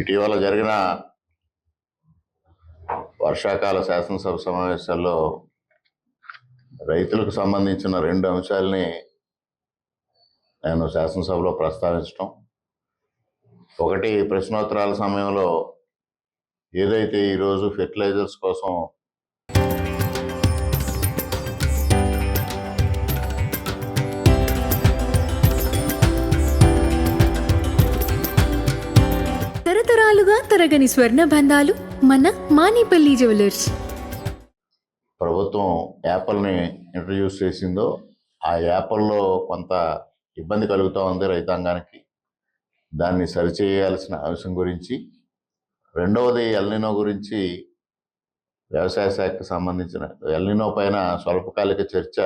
ఇటీవల జరిగిన వర్షాకాల శాసనసభ సమావేశాల్లో రైతులకు సంబంధించిన 2 అంశాలని నేను శాసనసభలో ప్రస్తావించడం. ఒకటి, ప్రశ్నోత్తరాల సమయంలో ఏదైతే ఈరోజు ఫెర్టిలైజర్స్ కోసం తరతరాలుగా తరగని స్వర్ణ బంధాలు మన మానేపల్లి జ్యువెలర్స్. ప్రభుత్వం యాప్ల్ని ఇంట్రడ్యూస్ చేసిందో ఆ యాప్ల్లో కొంత ఇబ్బంది కలుగుతూ ఉంది రైతాంగానికి. దాన్ని సరిచేయాల్సిన అంశం గురించి. రెండవది, ఎల్నినో గురించి వ్యవసాయ శాఖకు సంబంధించిన ఎల్నినో పైన స్వల్పకాలిక చర్చ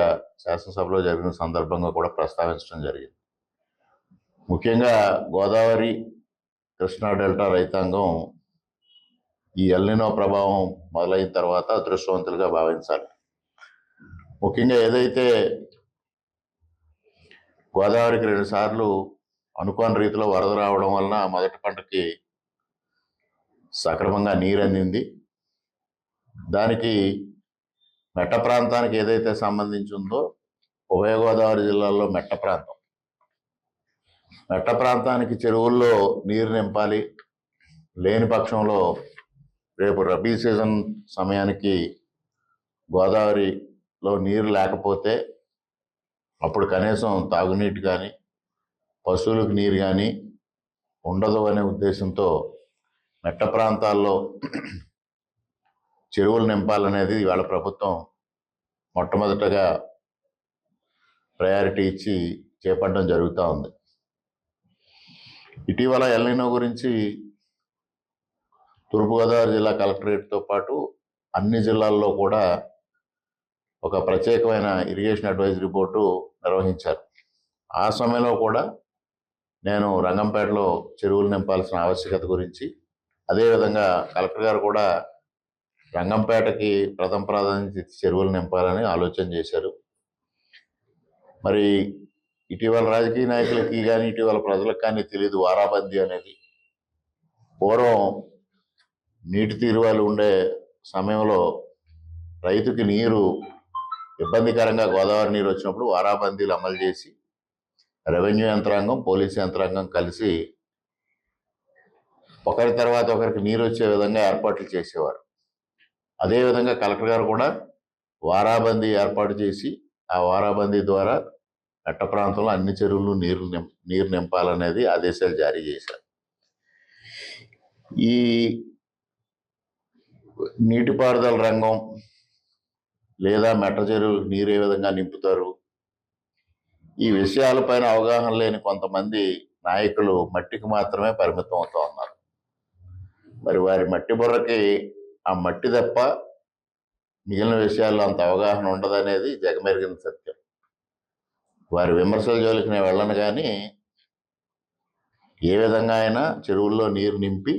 శాసనసభలో జరిగిన సందర్భంగా కూడా ప్రస్తావించడం జరిగింది. ముఖ్యంగా గోదావరి, కృష్ణా డెల్టా రైతాంగం ఈ ఎల్నినో ప్రభావం మొదలైన తర్వాత అదృష్టవంతులుగా భావించాలి. ముఖ్యంగా ఏదైతే గోదావరికి 2 సార్లు అనుకోని రీతిలో వరద రావడం వలన మొదటి పంటకి సక్రమంగా నీరు అందింది. దానికి మెట్ట ప్రాంతానికి ఏదైతే సంబంధించి ఉందో ఉభయ గోదావరి జిల్లాల్లో మెట్ట ప్రాంతానికి చెరువుల్లో నీరు నింపాలి. లేని పక్షంలో రేపు రబీ సీజన్ సమయానికి గోదావరిలో నీరు లేకపోతే అప్పుడు కనీసం తాగునీటి కానీ పశువులకు నీరు కానీ ఉండదు అనే ఉద్దేశంతో మెట్ట ప్రాంతాల్లో చెరువులు నింపాలనేది ఇవాళ ప్రభుత్వం మొట్టమొదటగా ప్రయారిటీ ఇచ్చి చేపట్టడం జరుగుతూ ఉంది. ఇటీవల ఎల్నినో గురించి తూర్పుగోదావరి జిల్లా కలెక్టరేట్తో పాటు అన్ని జిల్లాల్లో కూడా ఒక ప్రత్యేకమైన ఇరిగేషన్ అడ్వైజరీ బోర్డు నిర్వహించారు. ఆ సమయంలో కూడా నేను రంగంపేటలో చెరువులు నింపాల్సిన ఆవశ్యకత గురించి, అదేవిధంగా కలెక్టర్ గారు కూడా రంగంపేటకి ప్రథమ ప్రాధాన్యత ఇచ్చి చెరువులు నింపాలని ఆలోచన చేశారు. మరి ఇటీవల రాజకీయ నాయకులకి కానీ ఇటీవల ప్రజలకు కానీ తెలియదు వారాబందీ అనేది. పూర్వం నీటి తీరువాలు ఉండే సమయంలో రైతుకి నీరు ఇబ్బందికరంగా గోదావరి నీరు వచ్చినప్పుడు వారాబందీలు అమలు చేసి రెవెన్యూ యంత్రాంగం, పోలీసు యంత్రాంగం కలిసి ఒకరి తర్వాత ఒకరికి నీరు వచ్చే విధంగా ఏర్పాట్లు చేసేవారు. అదేవిధంగా కలెక్టర్ గారు కూడా వారాబందీ ఏర్పాటు చేసి ఆ వారాబందీ ద్వారా మెట్ట ప్రాంతంలో అన్ని చెరువులు నీరు నింపాలనేది ఆదేశాలు జారీ చేశారు. ఈ నీటిపారుదల రంగం లేదా మెట్ట చెరువులకు నీరు ఏ విధంగా నింపుతారు, ఈ విషయాలపైన అవగాహన లేని కొంతమంది నాయకులు మట్టికి మాత్రమే పరిమితం అవుతూ ఉన్నారు. మరి వారి మట్టి బుర్రకి ఆ మట్టి తప్ప మిగిలిన విషయాల్లో అంత అవగాహన ఉండదనేది జగమెరిగిన సత్యం. వారి విమర్శల జోలికి నేను వెళ్ళను, కానీ ఏ విధంగా అయినా చెరువుల్లో నీరు నింపి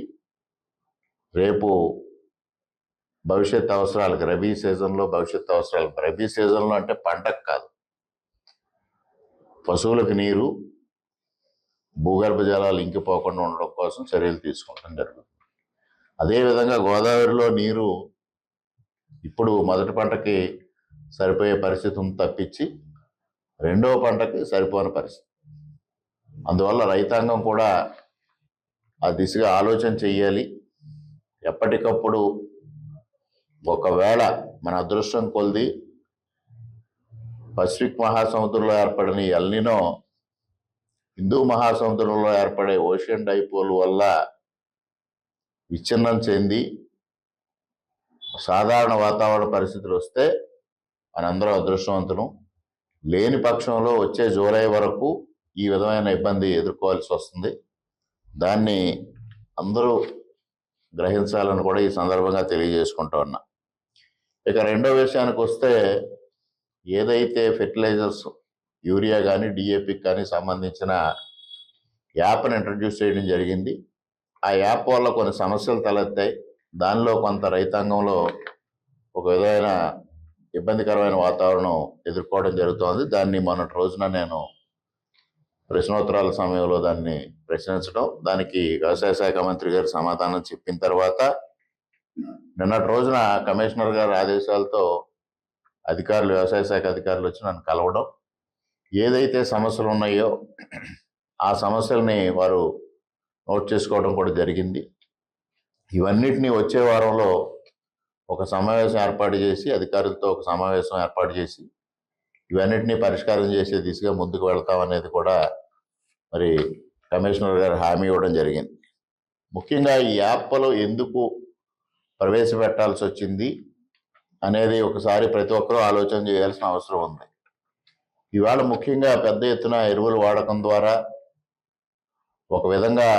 రేపు భవిష్యత్ అవసరాలకు, రబీ సీజన్లో భవిష్యత్ అవసరాలకు, రబీ సీజన్లో అంటే పంటకు కాదు, పశువులకు నీరు, భూగర్భ జలాలు ఇంకిపోకుండా ఉండడం కోసం చర్యలు తీసుకోవడం జరుగుతుంది. అదేవిధంగా గోదావరిలో నీరు ఇప్పుడు మొదటి పంటకి సరిపోయే పరిస్థితిని తప్పించి రెండవ పంటకి సరిపోని పరిస్థితి. అందువల్ల రైతాంగం కూడా ఆ దిశగా ఆలోచన చెయ్యాలి. ఎప్పటికప్పుడు ఒకవేళ మన అదృష్టం కొలిది పసిఫిక్ మహాసముద్రంలో ఏర్పడిన ఎల్నినో హిందూ మహాసముద్రంలో ఏర్పడే ఓషన్ డైపోల్ వల్ల విచ్ఛిన్నం చెంది సాధారణ వాతావరణ పరిస్థితులు వస్తే మనందరం అదృష్టవంతులం. లేని పక్షంలో వచ్చే జూలై వరకు ఈ విధమైన ఇబ్బంది ఎదుర్కోవాల్సి వస్తుంది. దాన్ని అందరూ గ్రహించాలని కూడా ఈ సందర్భంగా తెలియజేసుకుంటూ ఉన్నా. ఇక రెండో విషయానికి వస్తే, ఏదైతే ఫెర్టిలైజర్స్ యూరియా కానీ డిఏపికి కానీ సంబంధించిన యాప్ని ఇంట్రడ్యూస్ చేయడం జరిగింది. ఆ యాప్ వల్ల కొన్ని సమస్యలు తలెత్తాయి. దానిలో కొంత రైతాంగంలో ఒక విధమైన ఇబ్బందికరమైన వాతావరణం ఎదుర్కోవడం జరుగుతోంది. దాన్ని మొన్నటి రోజున నేను ప్రశ్నోత్తరాల సమయంలో దాన్ని ప్రశ్నించడం, దానికి వ్యవసాయ శాఖ మంత్రి గారు సమాధానం చెప్పిన తర్వాత నిన్నటి రోజున కమిషనర్ గారి ఆదేశాలతో అధికారులు, వ్యవసాయ శాఖ అధికారులు వచ్చి నన్ను కలవడం, ఏదైతే సమస్యలు ఉన్నాయో ఆ సమస్యల్ని వారు నోట్ చేసుకోవడం కూడా జరిగింది. ఇవన్నిటినీ వచ్చే వారంలో ఒక సమావేశం ఏర్పాటు చేసి, అధికారులతో ఒక సమావేశం ఏర్పాటు చేసి ఇవన్నిటినీ పరిష్కారం చేసే దిశగా ముందుకు వెళ్తామనేది కూడా మరి కమిషనర్ గారు హామీ ఇవ్వడం జరిగింది. ముఖ్యంగా ఈ యాప్లు ఎందుకు ప్రవేశపెట్టాల్సి వచ్చింది అనేది ఒకసారి ప్రతి ఒక్కరూ ఆలోచన చేయాల్సిన అవసరం ఉంది. ఇవాళ ముఖ్యంగా పెద్ద ఎత్తున ఎరువుల వాడకం ద్వారా ఒక విధంగా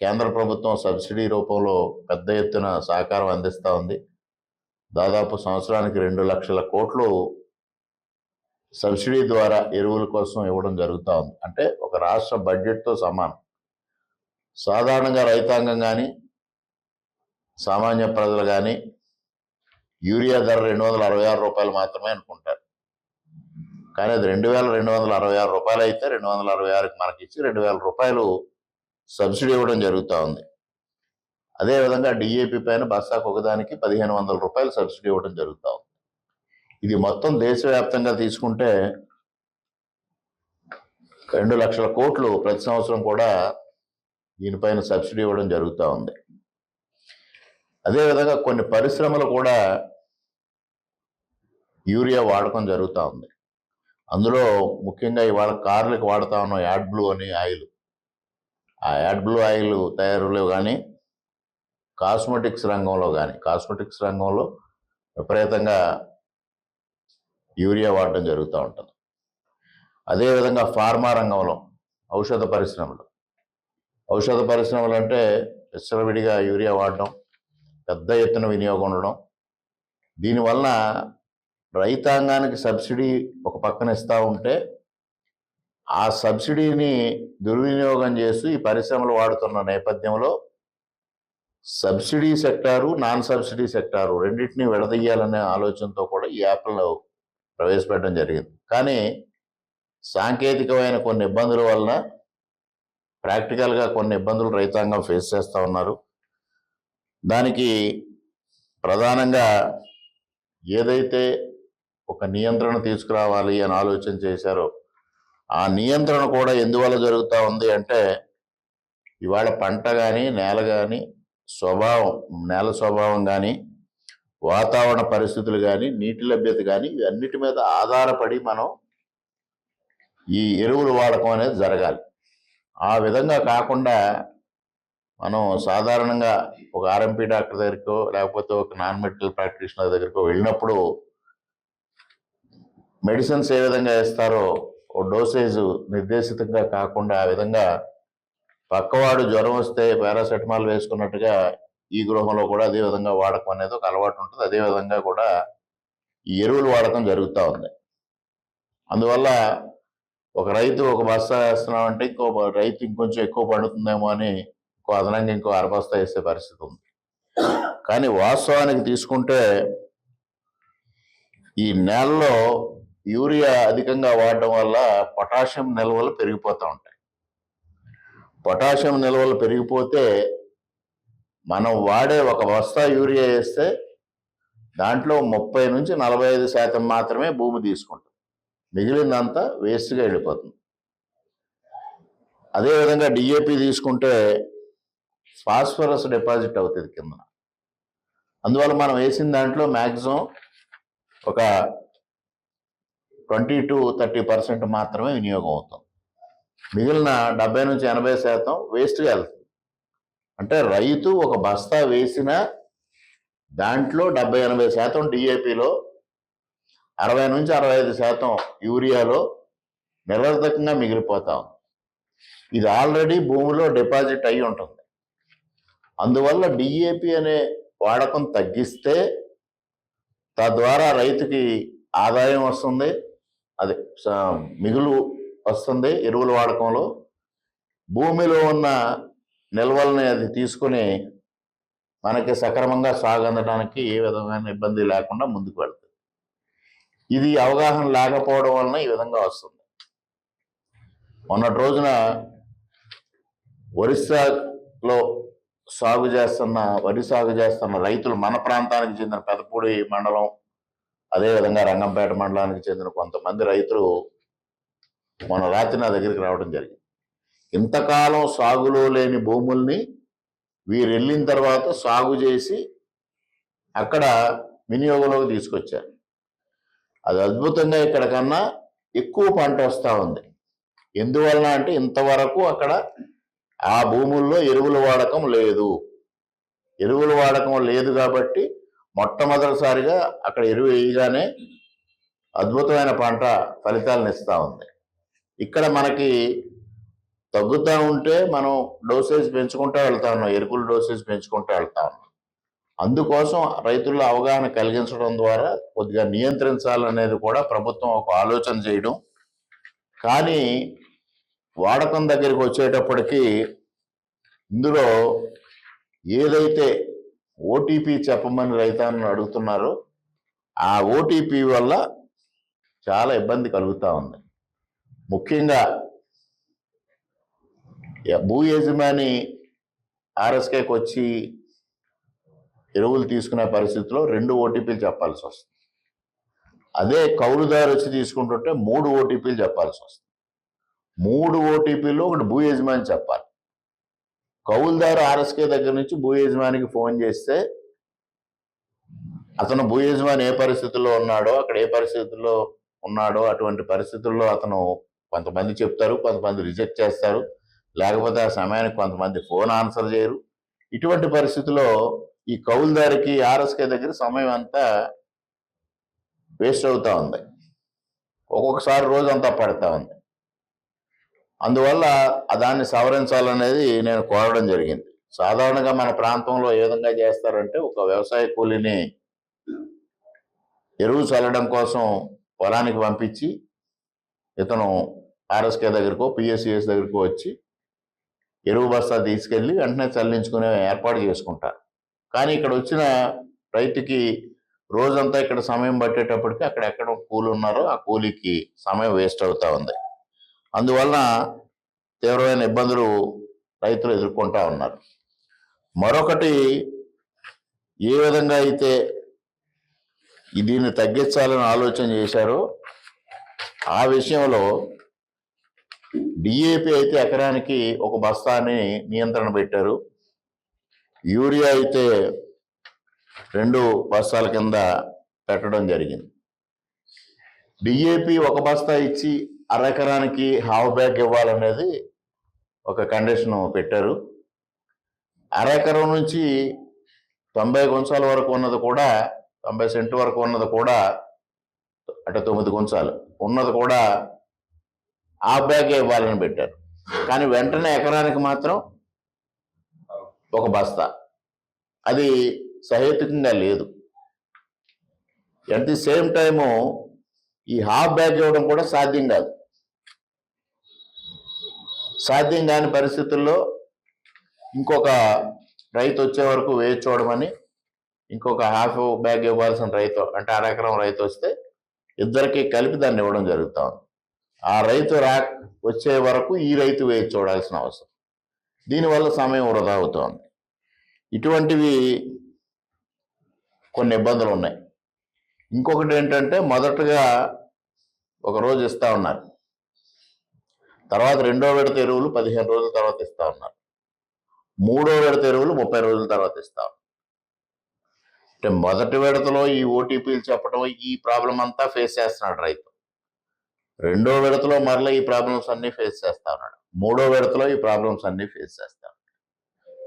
కేంద్ర ప్రభుత్వం సబ్సిడీ రూపంలో పెద్ద ఎత్తున సహకారం అందిస్తూ ఉంది. దాదాపు సంవత్సరానికి 2 లక్షల కోట్లు సబ్సిడీ ద్వారా ఎరువుల కోసం ఇవ్వడం జరుగుతూ ఉంది. అంటే ఒక రాష్ట్ర బడ్జెట్తో సమానం. సాధారణంగా రైతాంగం కానీ, సామాన్య ప్రజలు కానీ యూరియా ధర 266 రూపాయలు మాత్రమే అనుకుంటారు. కానీ అది 2266 రూపాయలు అయితే 266కి మనకి ఇచ్చి 2000 రూపాయలు సబ్సిడీ ఇవ్వడం జరుగుతూ ఉంది. అదేవిధంగా డిఏపి పైన బస్తాకు ఒకదానికి 1500 రూపాయలు సబ్సిడీ ఇవ్వడం జరుగుతూ ఉంది. ఇది మొత్తం దేశవ్యాప్తంగా తీసుకుంటే 2 లక్షల కోట్లు ప్రతి సంవత్సరం కూడా దీనిపైన సబ్సిడీ ఇవ్వడం జరుగుతూ ఉంది. అదేవిధంగా కొన్ని పరిశ్రమలు కూడా యూరియా వాడకం జరుగుతూ ఉంది. అందులో ముఖ్యంగా ఇవాళ కార్లకు వాడుతూ ఉన్న యాడ్ బ్లూ అనే ఆయిల్, ఆ యాడ్ బ్లూ ఆయిల్ తయారులో కానీ, కాస్మెటిక్స్ రంగంలో విపరీతంగా యూరియా వాడటం జరుగుతూ ఉంటుంది. అదేవిధంగా ఫార్మా రంగంలో, ఔషధ పరిశ్రమలు అంటే విచ్చలవిడిగా యూరియా వాడడం, పెద్ద ఎత్తున వినియోగం ఉండడం, దీనివల్ల రైతాంగానికి సబ్సిడీ ఒక పక్కన ఇస్తూ ఉంటే ఆ సబ్సిడీని దుర్వినియోగం చేస్తూ ఈ పరిశ్రమలు వాడుతున్న నేపథ్యంలో subsidy sector, non subsidy sector రెండింటినీ విడదీయాలనే ఆలోచనతో కూడా ఈ యాప్లను ప్రవేశపెట్టడం జరిగింది. కానీ సాంకేతికమైన కొన్ని ఇబ్బందుల వలన, ప్రాక్టికల్గా కొన్ని ఇబ్బందులు రైతాంగం ఫేస్ చేస్తూ ఉన్నారు. దానికి ప్రధానంగా ఏదైతే ఒక నియంత్రణ తీసుకురావాలి అని ఆలోచన చేశారో ఆ నియంత్రణ కూడా ఎందువల్ల జరుగుతూ ఉంది అంటే, ఇవాళ పంట కానీ, నేల కానీ నేల స్వభావం కానీ, వాతావరణ పరిస్థితులు కానీ, నీటి లభ్యత కానీ, ఇవన్నిటి మీద ఆధారపడి మనం ఈ ఎరువుల వాడకం అనేది జరగాలి. ఆ విధంగా కాకుండా మనం సాధారణంగా ఒక ఆర్ఎంపీ డాక్టర్ దగ్గరికో లేకపోతే ఒక నాన్ మెడికల్ ప్రాక్టీషనర్ దగ్గరికో వెళ్ళినప్పుడు మెడిసిన్స్ ఏ విధంగా వేస్తారో ఓ డోసేజ్ నిర్దేశితంగా కాకుండా ఆ విధంగా పక్కవాడు జ్వరం వస్తే పారాసెటమాల్ వేసుకున్నట్టుగా ఈ గృహంలో కూడా అదే విధంగా వాడకం అనేది ఒక అలవాటు ఉంటుంది. అదేవిధంగా కూడా ఈ ఎరువులు వాడకం జరుగుతూ ఉంది. అందువల్ల ఒక రైతు ఒక బస్తా వేస్తున్నాం అంటే ఇంకో రైతు ఇంకొంచెం ఎక్కువ పండుతుందేమో అని అదనంగా ఇంకో అరబస్తా వేసే పరిస్థితి ఉంది. కానీ వాస్తవానికి తీసుకుంటే ఈ నేలలో యూరియా అధికంగా వాడడం వల్ల పొటాషియం నిల్వలు పెరిగిపోతూ ఉంటాయి. పొటాషియం నిల్వలు పెరిగిపోతే మనం వాడే ఒక బస్తా యూరియా వేస్తే దాంట్లో 30 నుంచి 45% మాత్రమే భూమి తీసుకుంటుంది, మిగిలిందంతా వేస్ట్గా వెళ్ళిపోతుంది. అదేవిధంగా డిఏపి తీసుకుంటే ఫాస్ఫరస్ డిపాజిట్ అవుతుంది కింద. అందువల్ల మనం వేసిన దాంట్లో మ్యాక్సిమం ఒక 20 to 30% మాత్రమే వినియోగం అవుతుంది. మిగిలిన 70 నుంచి 80% వేస్ట్గా వెళ్తుంది. అంటే రైతు ఒక బస్తా వేసిన దాంట్లో 70-80% డిఏపిలో, 60 నుంచి 65% యూరియాలో నిరర్ధకంగా మిగిలిపోతాం. ఇది ఆల్రెడీ భూమిలో డిపాజిట్ అయి ఉంటుంది. అందువల్ల డిఏపి అనే వాడకం తగ్గిస్తే తద్వారా రైతుకి ఆదాయం వస్తుంది, అది మిగులు వస్తుంది. ఎరువుల వాడకంలో భూమిలో ఉన్న నిల్వల్ని అది తీసుకుని మనకి సక్రమంగా సాగందడానికి ఏ విధమైన ఇబ్బంది లేకుండా ముందుకు వెళ్తుంది. ఇది అవగాహన లేకపోవడం వలన ఈ విధంగా వస్తుంది. మొన్నటి రోజున ఒరిస్సాలో వరి సాగు చేస్తున్న రైతులు, మన ప్రాంతానికి చెందిన పెదపూడి మండలం, అదేవిధంగా రంగంపేట మండలానికి చెందిన కొంతమంది రైతులు మొన్న రాత్రి నా దగ్గరికి రావడం జరిగింది. ఇంతకాలం సాగులో లేని భూముల్ని వీరు వెళ్ళిన తర్వాత సాగు చేసి అక్కడ వినియోగంలోకి తీసుకొచ్చారు. అది అద్భుతంగా ఇక్కడ కన్నా ఎక్కువ పంట వస్తూ ఉంది. ఎందువలన అంటే ఇంతవరకు అక్కడ ఆ భూముల్లో ఎరువుల వాడకం లేదు కాబట్టి మొట్టమొదటిసారిగా అక్కడ ఎరువు వేయగానే అద్భుతమైన పంట ఫలితాలను ఇస్తూ ఉంది. ఇక్కడ మనకి తగ్గుతూ ఉంటే మనం డోసేజ్ పెంచుకుంటూ వెళ్తా ఉన్నాం, ఎరువుల డోసేజ్ పెంచుకుంటూ వెళ్తా ఉన్నాం. అందుకోసం రైతుల్లో అవగాహన కలిగించడం ద్వారా కొద్దిగా నియంత్రించాలనేది కూడా ప్రభుత్వం ఒక ఆలోచన చేయడం. కానీ వాడకం దగ్గరికి వచ్చేటప్పటికి ఇందులో ఏదైతే ఓటీపీ చెప్పమని రైతాన్ని అడుగుతున్నారో ఆ ఓటీపీ వల్ల చాలా ఇబ్బంది కలుగుతూ ఉంది. ముఖ్యంగా భూ యజమాని ఆర్ఎస్కేకి వచ్చి ఎరువులు తీసుకునే పరిస్థితిలో 2 ఓటీపీలు చెప్పాల్సి వస్తుంది. అదే కౌలుదారు వచ్చి తీసుకుంటుంటే 3 ఓటీపీలు చెప్పాల్సి వస్తుంది. 3 ఓటీపీలో ఒకటి భూ యజమాని చెప్పాలి. కౌలుదారు ఆర్ఎస్కే దగ్గర నుంచి భూ యజమానికి ఫోన్ చేస్తే అతను భూ యజమాని ఏ పరిస్థితుల్లో ఉన్నాడో, అక్కడ ఏ పరిస్థితుల్లో ఉన్నాడో అటువంటి పరిస్థితుల్లో అతను కొంతమంది చెప్తారు, కొంతమంది రిజెక్ట్ చేస్తారు, లేకపోతే ఆ సమయానికి కొంతమంది ఫోన్ ఆన్సర్ చేయరు. ఇటువంటి పరిస్థితుల్లో ఈ కౌలుదారికి ఆర్ఎస్కే దగ్గర సమయం అంతా వేస్ట్ అవుతా ఉంది. ఒక్కొక్కసారి రోజంతా పడతా ఉంది. అందువల్ల దాన్ని సవరించాలనేది నేను కోరడం జరిగింది. సాధారణంగా మన ప్రాంతంలో ఏ విధంగా చేస్తారంటే, ఒక వ్యవసాయ కూలీని ఎరువు చల్లడం కోసం పొలానికి పంపించి ఇతను ఆర్ఎస్కే దగ్గరకో పిఎస్సిఎస్ దగ్గరకో వచ్చి ఎరువు బస్తా తీసుకెళ్ళి వెంటనే చల్లించుకునే ఏర్పాటు చేసుకుంటారు. కానీ ఇక్కడ వచ్చిన రైతుకి రోజంతా ఇక్కడ సమయం పట్టేటప్పటికి అక్కడ ఎక్కడ కూలి ఉన్నారో ఆ కూలీకి సమయం వేస్ట్ అవుతా ఉంది. అందువలన తీవ్రమైన ఇబ్బందులు రైతులు ఎదుర్కొంటా ఉన్నారు. మరొకటి, ఏ విధంగా అయితే దీన్ని తగ్గించాలని ఆలోచన చేశారో ఆ విషయంలో డిఏపి అయితే ఎకరానికి 1 బస్తాని నియంత్రణ పెట్టారు. యూరియా అయితే 2 బస్తాల కింద పెట్టడం జరిగింది. డిఏపి 1 బస్తా ఇచ్చి అరెకరానికి హాఫ్ బ్యాగ్ ఇవ్వాలనేది ఒక కండిషన్ పెట్టారు. అరెకరం నుంచి 90 గుంచాల వరకు ఉన్నది కూడా, 90 సెంటు వరకు ఉన్నది కూడా, అంటే 9 గుంచాలు ఉన్నది కూడా హాఫ్ బ్యాగే ఇవ్వాలని పెట్టారు. కానీ వెంటనే ఎకరానికి మాత్రం 1 బస్తా. అది సహేతుకంగా లేదు. అట్ ది సేమ్ టైము ఈ హాఫ్ బ్యాగ్ ఇవ్వడం కూడా సాధ్యం కాదు. సాధ్యం కాని పరిస్థితుల్లో ఇంకొక రైతు వచ్చే వరకు వేచి చూడమని, ఇంకొక హాఫ్ బ్యాగ్ ఇవ్వాల్సిన రైతు, అంటే అరెకరం రైతు వస్తే ఇద్దరికి కలిపి దాన్ని ఇవ్వడం జరుగుతా ఉంది. ఆ రైతు వచ్చే వరకు ఈ రైతు వేచి చూడాల్సిన అవసరం. దీనివల్ల సమయం వృధా అవుతోంది. ఇటువంటివి కొన్ని ఇబ్బందులు ఉన్నాయి. ఇంకొకటి ఏంటంటే, మొదటగా 1 రోజు ఇస్తా ఉన్నారు, తర్వాత 2వ విడత ఎరువులు 15 రోజుల తర్వాత ఇస్తా ఉన్నారు, 3వ విడత ఎరువులు 30 రోజుల తర్వాత ఇస్తా ఉన్నారు. అంటే మొదటి విడతలో ఈ ఓటీపీలు చెప్పడం, ఈ ప్రాబ్లం అంతా ఫేస్ చేస్తున్నాడు రైతు. 2వ విడతలో మరలా ఈ ప్రాబ్లమ్స్ అన్ని ఫేస్ చేస్తా ఉన్నాడు. 3వ విడతలో ఈ ప్రాబ్లమ్స్ అన్ని ఫేస్ చేస్తా ఉన్నాడు.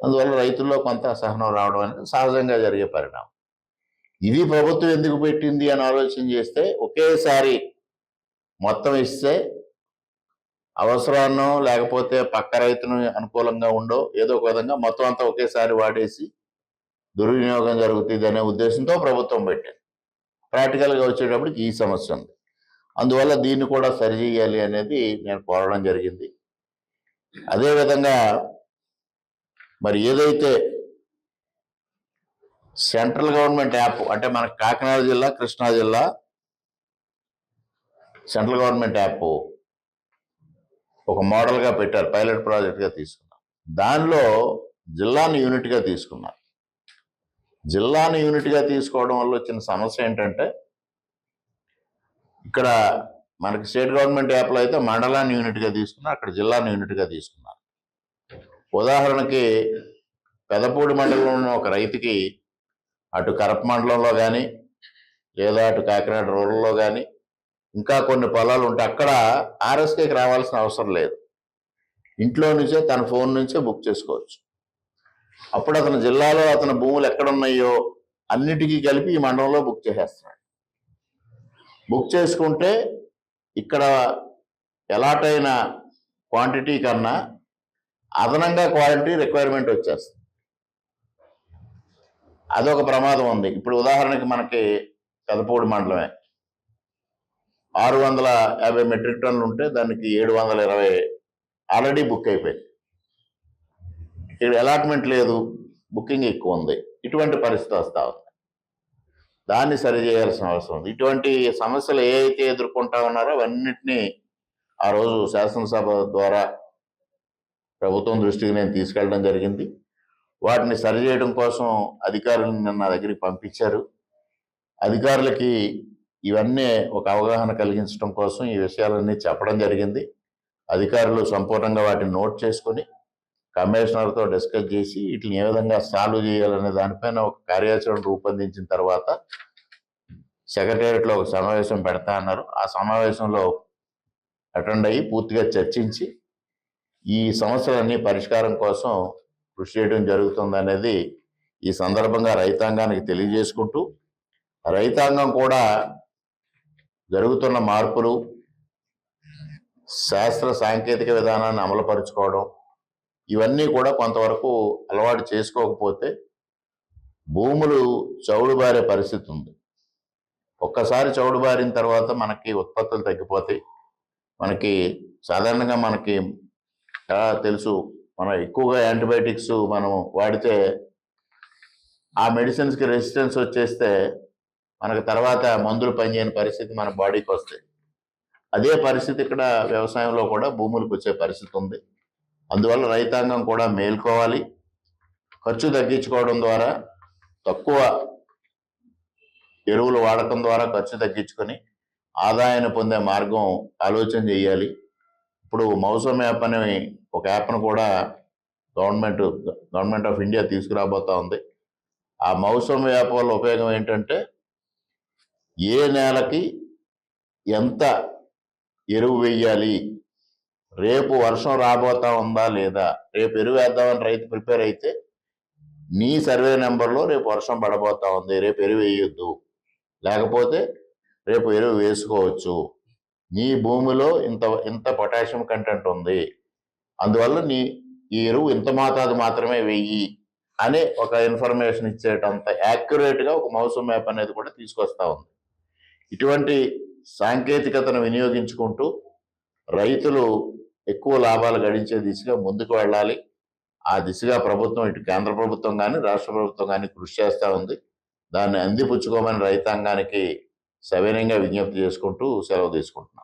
అందువల్ల రైతుల్లో కొంత అసహనం రావడం అనేది సహజంగా జరిగే పరిణామం. ఇది ప్రభుత్వం ఎందుకు పెట్టింది అని ఆలోచన చేస్తే, ఒకేసారి మొత్తం ఇస్తే అవసరాన్నో లేకపోతే పక్క రైతును అనుకూలంగా ఉండో ఏదో ఒక విధంగా మొత్తం అంతా ఒకేసారి వాడేసి దుర్వినియోగం జరుగుతుంది అనే ఉద్దేశంతో ప్రభుత్వం పెట్టింది. ప్రాక్టికల్గా వచ్చేటప్పటికి ఈ సమస్య ఉంది. అందువల్ల దీన్ని కూడా సరిచేయాలి అనేది నేను కోరడం జరిగింది. అదేవిధంగా మరి ఏదైతే సెంట్రల్ గవర్నమెంట్ యాప్, అంటే మన కాకినాడ జిల్లా, కృష్ణా జిల్లా సెంట్రల్ గవర్నమెంట్ యాప్ ఒక మోడల్గా పెట్టారు, పైలట్ ప్రాజెక్ట్గా తీసుకున్నారు. దానిలో జిల్లాను యూనిట్గా తీసుకున్నారు. జిల్లాను యూనిట్గా తీసుకోవడం వల్ల వచ్చిన సమస్య ఏంటంటే, ఇక్కడ మనకి స్టేట్ గవర్నమెంట్ యాప్లో అయితే మండలాన్ని యూనిట్గా తీసుకున్నారు, అక్కడ జిల్లాను యూనిట్గా తీసుకున్నారు. ఉదాహరణకి పెదపూడి మండలంలో ఉన్న ఒక రైతుకి అటు కరప మండలంలో కానీ లేదా అటు కాకినాడ రూరల్లో కానీ ఇంకా కొన్ని పొలాలు ఉంటే అక్కడ ఆర్ఎస్కేకి రావాల్సిన అవసరం లేదు. ఇంట్లో నుంచే తన ఫోన్ నుంచే బుక్ చేసుకోవచ్చు. అప్పుడు అతని జిల్లాలో అతని భూములు ఎక్కడున్నాయో అన్నిటికీ కలిపి ఈ మండలంలో బుక్ చేసేస్తున్నాడు. బుక్ చేసుకుంటే ఇక్కడ అలాట్ అయిన క్వాంటిటీ కన్నా అదనంగా క్వాలిటీ రిక్వైర్మెంట్ వచ్చేస్తుంది. అదొక ప్రమాదం ఉంది. ఇప్పుడు ఉదాహరణకి మనకి పెదపూడి మండలమే 650 మెట్రిక్ టన్నులు ఉంటే దానికి 720 ఆల్రెడీ బుక్ అయిపోయింది. ఇక్కడ అలాట్మెంట్ లేదు, బుకింగ్ ఎక్కువ ఉంది. ఇటువంటి పరిస్థితి వస్తూ ఉంది. దాన్ని సరిచేయాల్సిన అవసరం ఉంది. ఇటువంటి సమస్యలు ఏ అయితే ఎదుర్కొంటా ఉన్నారో అవన్నిటినీ ఆ రోజు శాసనసభ ద్వారా ప్రభుత్వం దృష్టికి నేను తీసుకెళ్ళడం జరిగింది. వాటిని సరిచేయడం కోసం అధికారులను నిన్న నా దగ్గరికి పంపించారు. అధికారులకి ఇవన్నీ ఒక అవగాహన కలిగించడం కోసం ఈ విషయాలన్నీ చెప్పడం జరిగింది. అధికారులు సంపూర్ణంగా వాటిని నోట్ చేసుకొని కమిషనర్తో డిస్కస్ చేసి వీటిని ఏ విధంగా సాల్వ్ చేయాలనే దానిపైన ఒక కార్యాచరణ రూపొందించిన తర్వాత సెక్రటేరియట్లో ఒక సమావేశం పెడతా అన్నారు. ఆ సమావేశంలో అటెండ్ అయ్యి పూర్తిగా చర్చించి ఈ సమస్యలన్నీ పరిష్కారం కోసం కృషి చేయడం జరుగుతుందనేది ఈ సందర్భంగా రైతాంగానికి తెలియజేసుకుంటూ, రైతాంగం కూడా జరుగుతున్న మార్పులు, శాస్త్ర సాంకేతిక విధానాన్ని అమలుపరుచుకోవడం ఇవన్నీ కూడా కొంతవరకు అలవాటు చేసుకోకపోతే భూములు చౌడుబారే పరిస్థితి ఉంది. ఒక్కసారి చౌడుబారిన తర్వాత మనకి ఉత్పత్తులు తగ్గిపోతాయి. మనకి సాధారణంగా మనకి తెలుసు, మనం ఎక్కువగా యాంటీబయాటిక్స్ మనం వాడితే ఆ మెడిసిన్స్కి రెసిస్టెన్స్ వచ్చేస్తే మనకు తర్వాత మందులు పనిచేయని పరిస్థితి మన బాడీకి వస్తాయి. అదే పరిస్థితి ఇక్కడ వ్యవసాయంలో కూడా భూములకు వచ్చే పరిస్థితి ఉంది. అందువల్ల రైతాంగం కూడా మేల్కోవాలి. ఖర్చు తగ్గించుకోవడం ద్వారా, తక్కువ ఎరువులు వాడకం ద్వారా ఖర్చు తగ్గించుకొని ఆదాయాన్ని పొందే మార్గం ఆలోచన చేయాలి. ఇప్పుడు మౌసమ్ యాప్ అనే ఒక యాప్ను కూడా గవర్నమెంట్ ఆఫ్ ఇండియా తీసుకురాబోతా ఉంది. ఆ మౌసమ్ యాప్ వల్ల ఉపయోగం ఏంటంటే, ఏ నేలకి ఎంత ఎరువు వేయాలి, రేపు వర్షం రాబోతా ఉందా లేదా, రేపు ఎరువు వేద్దామని రైతు ప్రిపేర్ అయితే నీ సర్వే నెంబర్లో రేపు వర్షం పడబోతా ఉంది, రేపు ఎరువు వేయొద్దు, లేకపోతే రేపు ఎరువు వేసుకోవచ్చు, నీ భూమిలో ఇంత పొటాషియం కంటెంట్ ఉంది, అందువల్ల ఈ ఎరువు ఇంత మోతాదు మాత్రమే వెయ్యి అనే ఒక ఇన్ఫర్మేషన్ ఇచ్చేటంత యాక్యురేట్గా ఒక మౌసమ్ మ్యాప్ అనేది కూడా తీసుకొస్తా ఉంది. ఇటువంటి సాంకేతికతను వినియోగించుకుంటూ రైతులు ఎక్కువ లాభాలు గడించే దిశగా ముందుకు వెళ్ళాలి. ఆ దిశగా ప్రభుత్వం, ఇటు కేంద్ర ప్రభుత్వం కానీ రాష్ట్ర ప్రభుత్వం కానీ కృషి చేస్తూ ఉంది. దాన్ని అందిపుచ్చుకోమని రైతాంగానికి సవినయంగా విజ్ఞప్తి చేసుకుంటూ సెలవు తీసుకుంటున్నాను.